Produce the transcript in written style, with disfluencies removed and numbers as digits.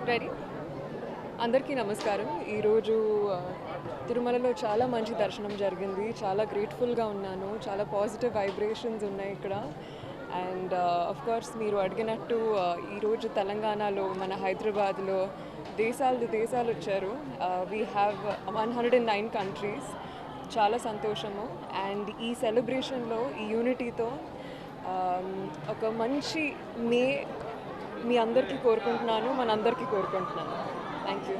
Ready అందరికీ నమస్కారం. ఈరోజు తిరుమలలో చాలా మంచి దర్శనం జరిగింది. చాలా గ్రేట్ఫుల్గా ఉన్నాను. చాలా పాజిటివ్ వైబ్రేషన్స్ ఉన్నాయి ఇక్కడ. అండ్ ఆఫ్ కోర్స్ మీరు అడిగినట్టు ఈరోజు తెలంగాణలో మన హైదరాబాద్లో దేశాలు వచ్చారు. We have 109 countries. చాలా సంతోషము. అండ్ ఈ సెలబ్రేషన్లో ఈ యూనిటీతో ఒక మంచి మే మీ అందరికీ కోరుకుంటున్నాను, మనందరికీ కోరుకుంటున్నాను. Thank you.